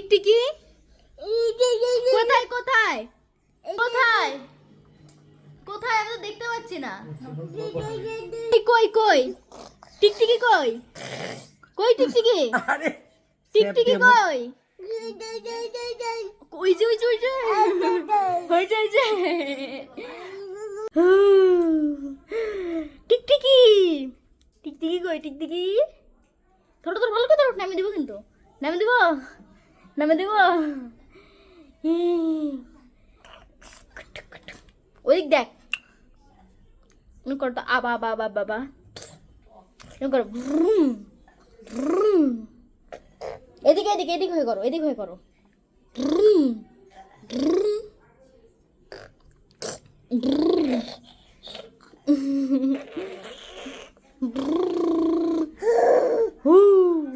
টিকটিকি কোথায় কোথায় কোথায় কোথায়? আমি তো দেখতে পাচ্ছি না। কই কই টিকটিকি কই? কই টিকটিকি? আরে টিকটিকি কই? ওই যে ওই যে ওই যে ওই যে ওই যে টিকটিকি টিকটিকি কই? টিকটিকি ধরো ধরো, ভালো করে ধরো। নামে দিব কিন্তু, নামে দিব, নামে দিব। ওই দেখ, করতো আবা আবা আবা বাবা, করো ভ্রুম ভ্রুম। এদিকে এদিকে এদিক হয়ে করো, এদিক হয়ে করো। Vroom vroom vroom.